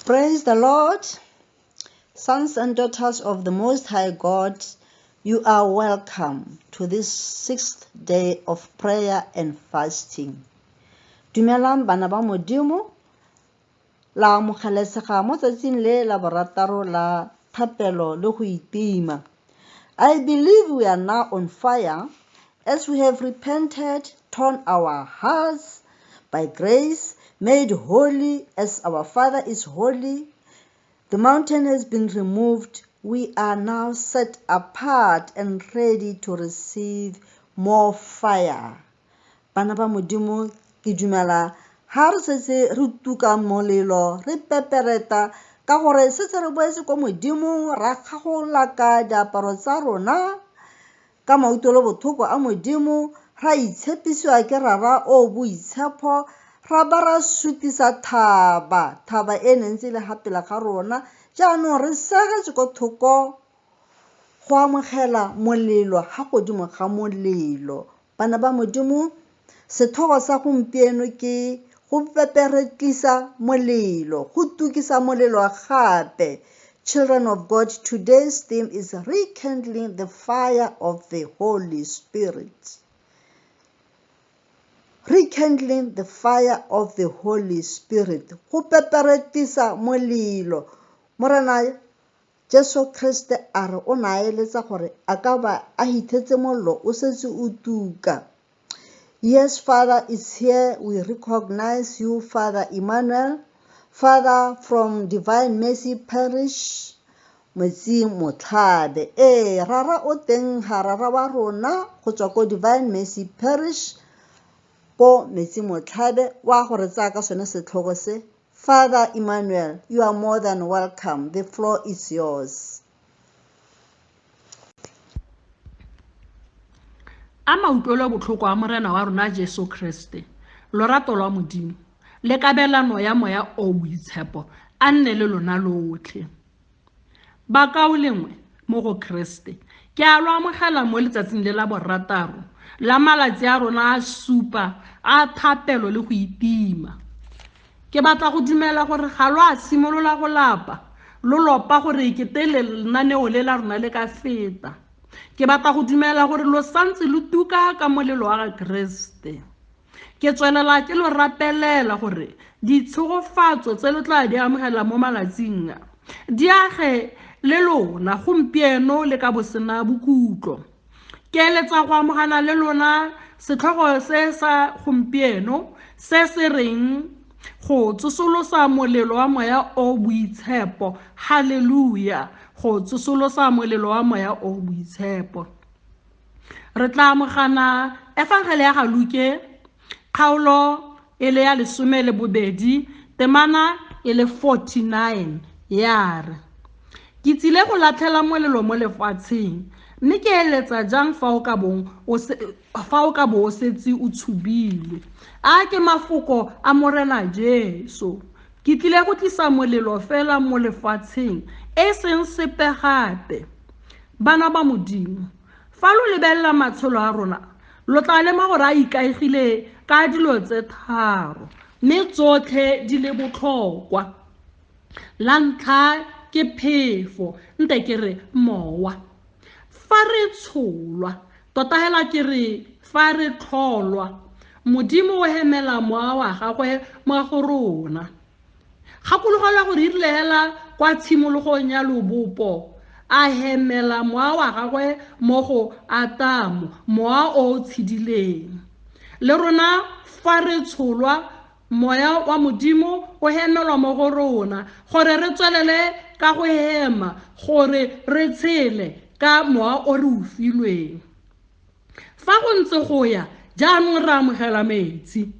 Praise the Lord, sons and daughters of the Most High God. You are welcome to this 6th day of prayer and fasting. Dumelang bana ba modimo, la amogelesega mo tsatsing le la borataro la thapelo le go itima. I believe we are now on fire as we have repented, torn our hearts by grace, made holy as our Father is holy. The mountain has been removed. We are now set apart and ready to receive more fire. Bana ba modimo ke dumela ha re setse re tuka molelo re pepereta ka gore setse re boetse ko modimo ra kgagola ka diaparo tsa rona ka mautelo bothoko a modimo ra itshepisiwa ke rara o boitshepo ra ba ra sutisa thaba e nentse le gapela ga rona jaanong re segetse ko thoko go amogela molelo ga godimo ga molelo. Bana ba modimo sethogo sa gompieno ke go peperetlisa molelo go tukisa molelo gape. Children of God, today's theme is rekindling the fire of the Holy Spirit. Rekindling the fire of the Holy Spirit. Go peperetlisa molelo. Morena Jesu Kriste a re o naeletsa gore a ka ba a hithetse mollo o setse o tuka. Yes, Father is here. We recognize you, Father Emmanuel, Father from Divine Mercy Parish, Metsi Motlhabe. Rara o teng ha rara wa rona go tswa ko Divine Mercy Parish ko Metsi Motlhabe wa gore tsa ka sone setlhogo se. Father Emmanuel, you are more than welcome. The floor is yours. Ama utlwela botlhoko a morena wa rona Jesu Kriste lorato lwa modimo le kabelano ya moya o boitshepo a nne le lona lotlhe ba ka o lengwe mo go Kriste ke a lo amogela mo letsatsing le la borataro la malatsi a rona a supa a thapelo le go itima. Ke batla go dumela gore ga lo a simolola go lapa lo lopa gore ke tele lenaneo le la rona le ka feta. Ke batla go dumela gore lo santse lo tuka ka molelo wa Kriste. Ke tswelela ke lo rapelela gore ditshogofatso tse le tla di amogela mo malatsing a di age le lona gompieno le ka bosena bokutlo. Ke eletsa go amogela le lona setlhogo se sa gompieno se se reng go tsosolosa molelo wa moya o boitshepo. Hallelujah. Go tsosolosa molelo wa moya o boitshepo. Re tla amogana evangeli ya ga Luke kgaolo e le ya 12 temana e le 49 ya re ke tsile go latlhela molelo mo lefatsheng mme ke eletsa jang fa o ka bo o setse o tshubilwe. A ke mafoko a morena Jesu. Ke tlile go tlisa molelo fela mo lefatsheng e seng sepe gape. Bana ba modimo fa lo lebella matsholo a rona lo tla lema gore a ikaegile ka dilo tse tharo mme tsotlhe di le botlhokwa. La ntlha ke phefo nte ke re mowa. Fa re tsholwa tota hela ke re fa re tlholwa modimo o hemela mowa wa gagwe mo go rona. Gakologelwa gore irile hela kwa tshimologong ya lobopo a hemela mowa wa gagwe mo go Adamu mowa o tshidileng. Le rona fa re tsholwa moya wa modimo o hemelwa mo go rona gore re tswelele ka go hema gore re tshele ka mowa o re ufilweng. Fa go ntse go ya jaanong re amogela metsi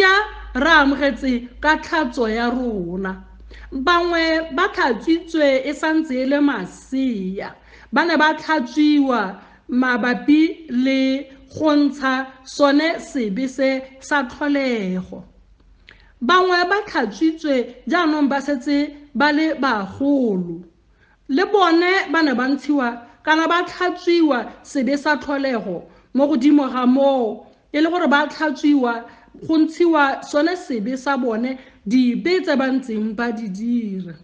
a re amogetse ka tlhatso ya rona. Bangwe ba tlhatswitswe e santse e le masea ba ne ba tlhatswiwa mabapi le go ntsha sone sebe se sa tlholego. Bangwe ba tlhatswitswe jaanong ba setse ba le bagolo le bone ba ne ba ntshiwa kana ba tlhatswiwa sebe sa tlholego mo godimo ga moo e le gore ba tlhatswiwa go ntshiwa sone sebe sa bone dibe tse ba ntseng ba di dira.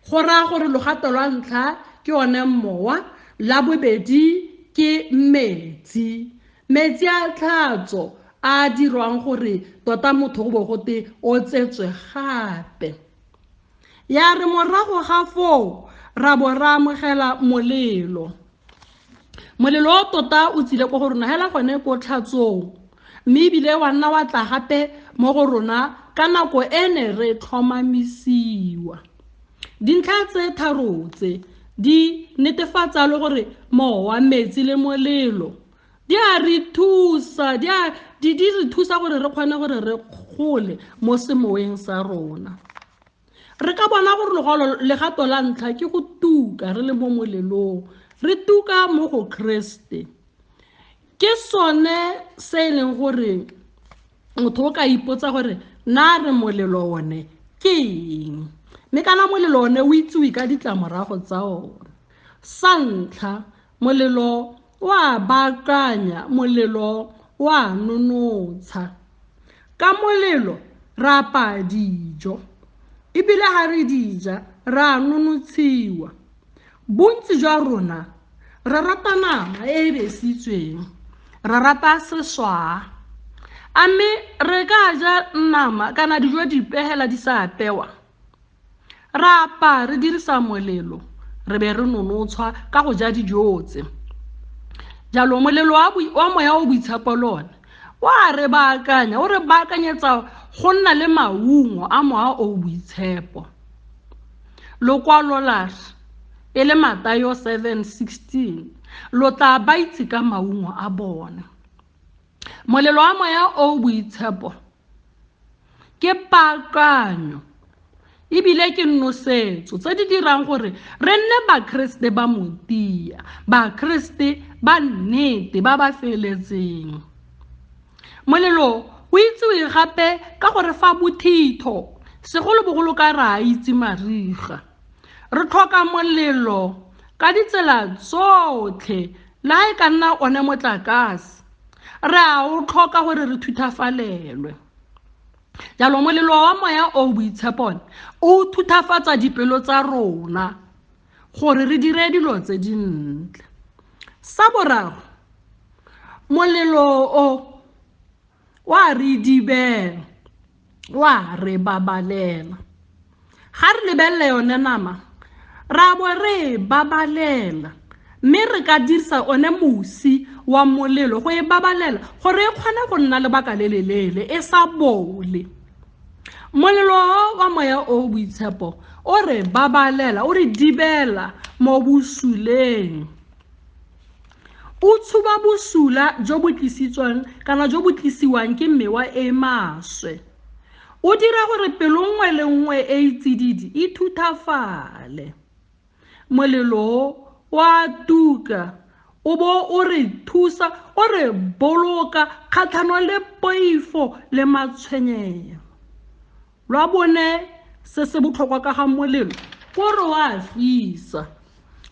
Go raya gore logato lwa ntlha ke one mowa, la bobedi ke metsi. Metsi a tlhatso a dirwang gore tota motho go bo gote o tsetswe gape. Ya re morago ga foo ra bo ra amogela molelo. Molelo o tota o tsile ko go rona hela gone ko tlhatsong, mme ebile wa nna wa tla gape mo go rona ka nako e ne re tlhomamisiwa. Dintlha tse tharo tse di netefatsa le gore mowa, metsi le molelo di a re thusa, di re thusa gore re kgone gore re gole mo semoeng sa rona. Re ka bona gore legato la ntlha ke go tuka re le mo molelong, re tuka mo go Kriste. Ke sone se e leng gore motho o ka ipotsa gore na re molelo one ke eng, mme kana molelo one o itsewe ka ditlamorago tsa one. Sa ntlha, molelo wa baakanya, molelo wa nonotsha. Ka molelo ra apaya dijo, ebile ga re dija ra nonotshiwa. Bontsi jwa rona re rata nama e besitsweng, re rata seswa, a mme re ka ja nama kana dijo di pegela di sa apewa, ra apa re dirisa molelo, re be re nonotshwa ka go ja dijo tse. Jalo molelo wa moya o boitshepo lone wa re baakanya, o re baakanyetsa go nna le maungo a moya o boitshepo. Lokwalo la e le Matayo 7:16 lo tla ba itse ka maungo a bone. Molelo wa moya o boitshepo ke paakanyo ebile ke nosetso tse di dirang gore re nne bakriste ba motia, bakriste ba nnete ba ba feletseng. Molelo o itsewe gape ka gore fa bothitho, segolobogolo ka ra itse mariga. Re tlhoka molelo ka ditsela tsotlhe, le ga e ka nna one motlakase re a o tlhoka gore re thutafalelwe. Jalo molelo wa moya o boitshepone o thutafatsa dipelo tsa rona gore re dire dilo tse dintle. Sa boraro, molelo o wa re dibela, wa re babalela. Ga re lebelele yone nama, ra bo re babalela, mme re ka dirisa one mosi wa molelo go e babalela gore e kgone go nna lebaka le lelele e sa bole. Molelo wa moya o boitshepo o re babalela, o re dibela mo bosuleng. O tshuba bosula jo bo tlisitswang kana jo bo tlisiwang ke mewa e maswe. O dira gore pelo nngwe le nngwe e itsididi e thutafale. Molelo wa tuka o bo o re thusa, o re boloka kgatlhanong le poifo le matshwenyego. Lwa bone se se botlhokwa ka ga molelo gore wa fisa,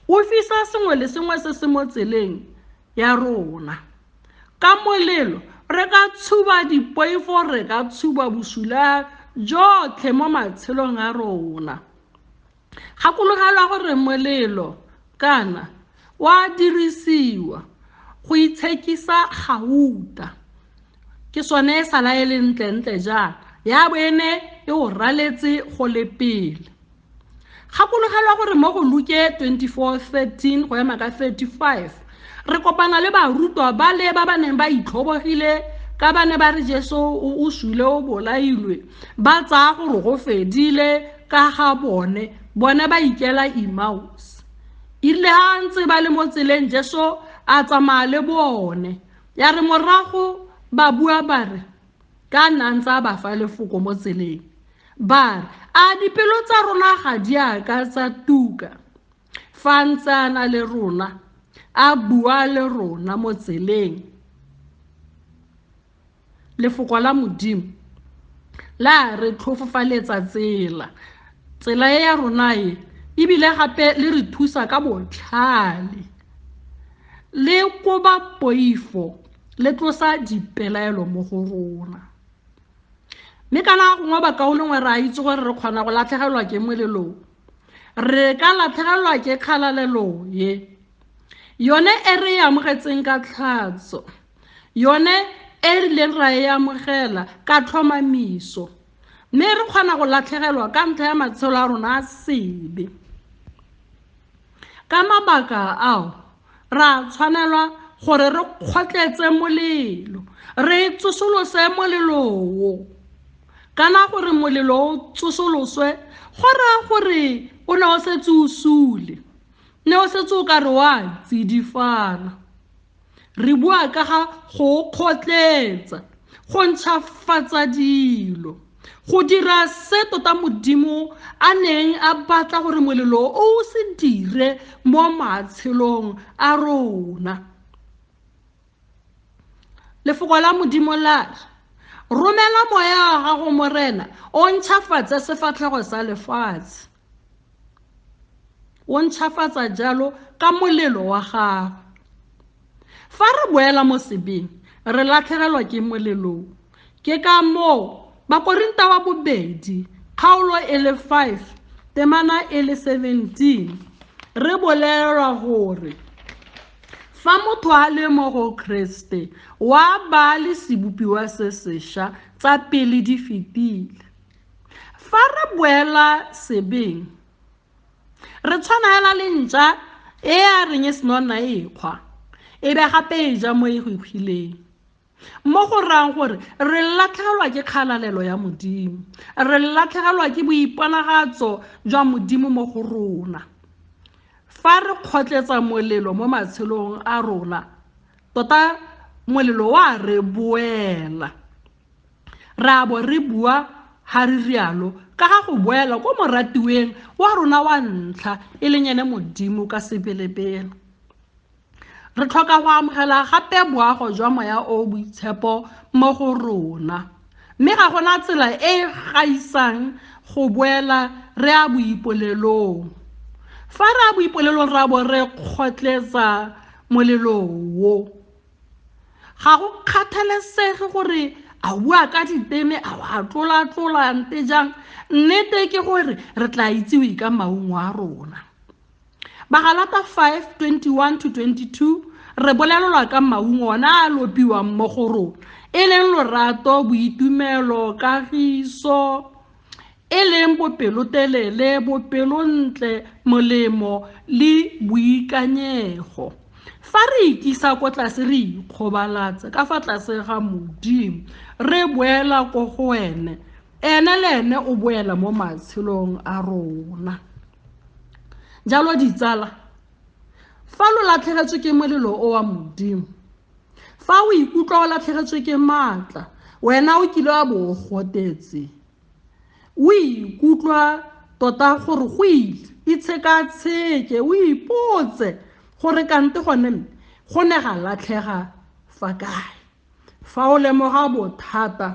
o fisa sengwe le sengwe se se mo tseleng ya rona. Ka molelo re ka tshuba dipoifo, re ka tshuba bosula jotlhe mo matshelong a rona. Gakologelwa gore molelo kana wa dirisiwa go itshekisa gauta, ke sone e sala e le ntle jaana ya bone e o raletse go le pele. Gakologelwa gore mo go Luke 24:13 go ema ka 35 re kopana le barutwa ba le ba neng ba itlhobogile ka ba ne ba re Jesu o sule o bolailwe, ba tsaya gore go fedile ka ga bone ba ikela Emmaus. Ile ha ntse ba le mo tseleng Jesu a tsamaya le bone, ya re morago ba bua ba re ka nantsa ba fa lefoko mo tseleng, ba re a dipelo tsa rona ga di a ka tsa tuka fa ntse a na le rona, a bua le rona mo tseleng. Lefoko la Modimo la re tlhofofaletsa tsela e ya rona e, ebile gape le re thusa ka botlhale, le koba poifo, le tlosa dipelaelo mo go rona. mme kana gongwe ba kaolengwe re a itse gore re kgona go latlhegelwa ke molelo re ka latlhegelwa ke kgalalelo ye yone e re amogetseng ka tlhatso yone e rileng ra e amogela ka tlhomamiso mme re kgona go latlhegelwa ka ntlha ya matshelo a rona a sebe ka mabaka ao ra tshwanelwa gore re kgotletse molelo re tsosolose molelo kana gore molelo o tsosoloswe go raya gore o ne o setse o sule ne o setse o ka re wa tsidifala re bua ka ga go kgotletsa go ntšhafatsa dilo go dira se tota Modimo a neng a batla gore molelo o se dire mo matshelong a rona lefoko la Modimo la romela moya wa gago morena o ntšhafatse sefatlhego sa lefatshe o ntšhafatsa jalo ka molelo wa gago fa re boela mo sebeng re latlhegelwa ke molelo ke ka moo Bakorinta wa bobedi kgaolo e le 5 temana e le 17 re bolelwa gore fa motho a le mo go Kriste wa ba le sebopiwa se sešwa tsa pele di fetile fa re boela sebeng re tshwana le ntša e a reng e senona ekgwa e be gape e ja mo e hwileng mo go rang gore re latlhegelwa ke kgalalelo ya Modimo re latlhegelwa ke boiponagatso jwa Modimo mo go rona fa re kgotletsa molelo mo matshelong a rona tota molelo wa re boela ra bo re bua ha re rialo ka ga go boela ko moratiweng wa rona wa ntlha e leng ene Modimo ka sepelepele re tlhoka go amogela gape boago jwa moya o boitshepo mo go rona mme ga gona tsela e gaisang go boela re a boipolelong fa re a boipolelong ra bo re kgotletsa molelo wo ga go kgathalesege gore a bua ka diteme a tlola nte jang nnete ke gore re tla itsewe ka maungo a rona Bagalata 5:21-22 re bolelelwa ka maungo ona a lopiwang mo go rona e leng lorato boitumelo kagiso e leng bopelotelele bopelontle molemo le boikanyego fa re ikisa ko tlase re ikgobalatsa ka fa tlase ga Modimo re boela ko go ene ene le ene o boela mo matshelong a rona jalo ditsala fa lo latlhegetswe ke molelo o wa Modimo fa o ikutlwa o latlhegetswe ke maatla wena o kile wa bo gotetse o ikutlwa tota gore go itshekatsheke o ipotse gore kante gone go ne ga latlhega fa kae fa o lemoga bothata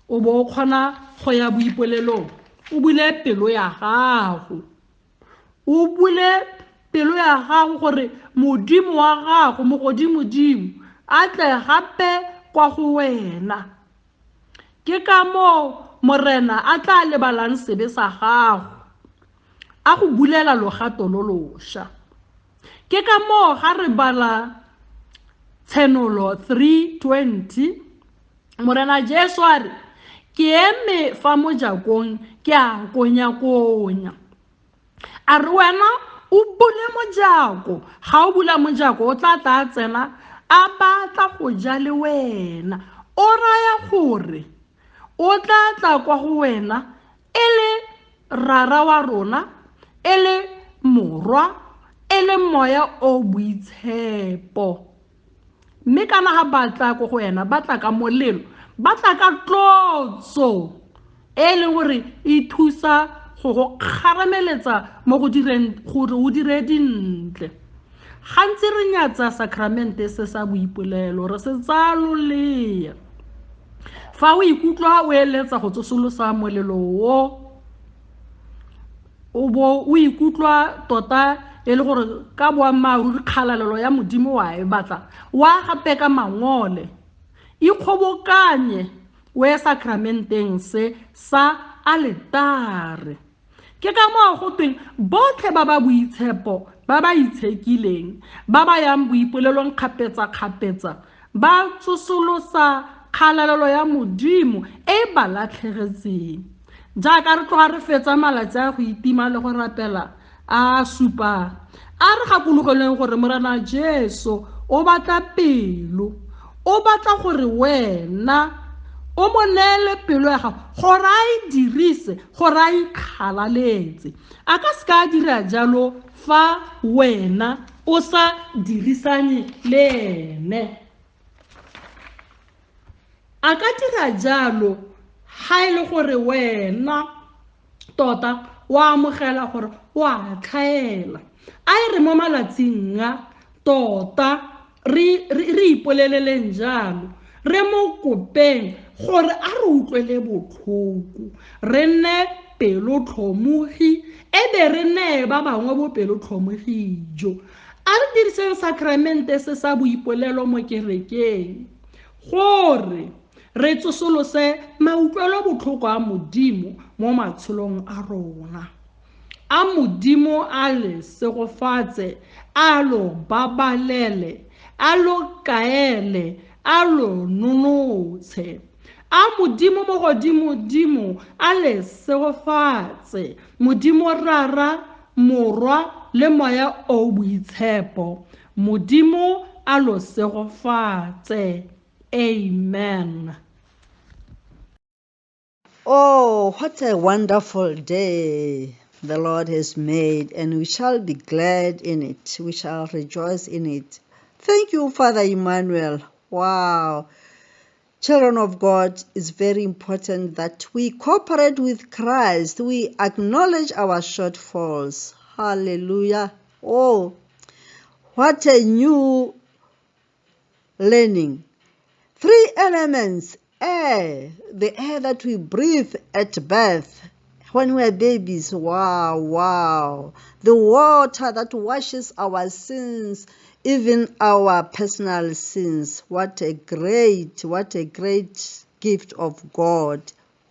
o bo o kgona go ya boipolelong o bule pelo ya gago o bule pelo ya gago gore Modimo wa gago mogodimodimo a tle gape kwa go wena ke ka moo morena a tla lebalang sebe sa gago a go bulela logato lo loša ke ka moo ga re bala Tshenolo 3:20 morena Jesu a re ke eme fa mojakong ke a konya a re wena o bule mojako ga o bula mojako o tla tsena a batla go ja le wena o raya gore o tla kwa go wena e le rara wa rona e le morwa e le moya o boitshepo mme kana ga batla kwa go wena batla ka molelo batla ka tlotso e leng gore e thusa go go kgarameletsa mo go direng gore o dire dintle gantsi re nyatsa sakramente se sa boipolelo re se tsaya lolea fa o ikutlwa o eletsa go tsosolosa molelo o bo o ikutlwa tota e le gore ka boammaaruri kgalalelo ya Modimo wa e batla wa gape ka mangole ikgobokanye o ye sakramenteng se sa aletare. Ke ka moo go tweng botlhe ba ba boitshepo ba ba itshekileng ba ba yang boipolelong kgapetsa-kgapetsa ba tsosolosa kgalalelo ya Modimo e ba latlhegetseng. Jaaka re tloga re fetsa malatsi a go itima le go rapela a supang, a re gakologeleng gore Morena Jesu o batla pelo, o batla gore wena o mo neele pelo ya gago gore a e dirise, gore a ikgalaletse. A ka se ka dira jalo fa wena o sa dirisane le ene. A ka dira jalo ha e le gore wena tota wa amogela gore o a tlhaela. A e re mo malatsing a tota re ipoleleleng jalo, re mo kopeng gore a re utlwele botlhoko, re nne pelotlhomogi, e be re neye ba bangwe bopelotlhomogi jo. A re diriseng sakramente se sa boipolelo mo kerekeng gore re tsosolose mautlwelo botlhoko a Modimo mo matshelong a rona. A Modimo a le segofatse, a lo babalele, a lo kaele, a lo nonotshe. A Modimo mo godimo-dimo a le segofatse, Modimo rara, morwa le moya o boitshepo. Modimo a lo segofatse. Amen. Oh, what a wonderful day the Lord has made, and we shall be glad in it. We shall rejoice in it. Thank you, Father Emmanuel. Wow. Children of God, it's very important that we cooperate with Christ. We acknowledge our shortfalls. Hallelujah. Oh, what a new learning. 3 elements. Air, the air that we breathe at birth when we're babies. Wow. The water that washes our sins, even our personal sins. What a great gift of God.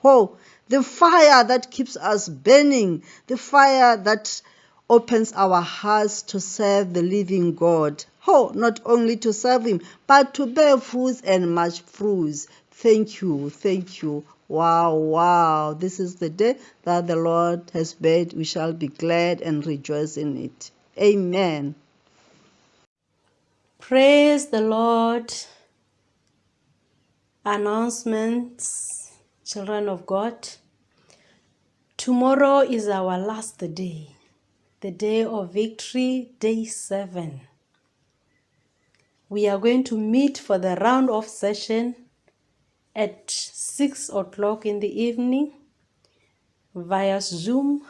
Oh, the fire that keeps us burning, the fire that opens our hearts to serve the living God. Oh, not only to serve Him, but to bear fruits and much fruits. Thank you. Wow. This is the day that the Lord has made. We shall be glad and rejoice in it. Amen. Praise the Lord. Announcements, children of God. Tomorrow is our last day, the day of victory, day 7. We are going to meet for the round-off session at 6 o'clock in the evening via Zoom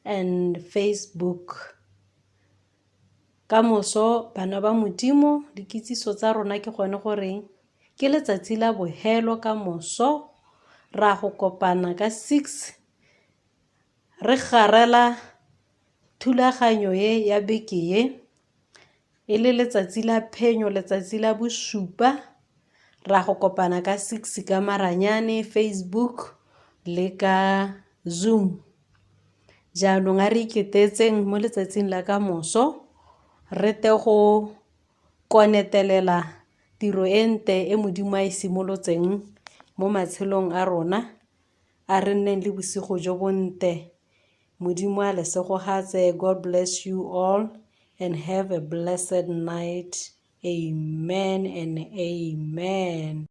and Facebook. Ka moso bana ba Modimo, dikitsiso tsa rona ke gone goreng ke letsatsi la bohelo ka moso ra go kopana ka 6 re garela thulaganyo ye ya beke ye e le letsatsi la phenyo, letsatsi la bosupa ra go kopana ka 6 ka maranyane Facebook le ka Zoom. Jaanong a re iketetseng mo letsatsing la ka moso re te go konetelela tiro ente e Modimo a simolotseng mo matshelong a rona. A re nneng le bosigo jo bonte. Modimo a le segogatse. God bless you all and have a blessed night. Amen and amen.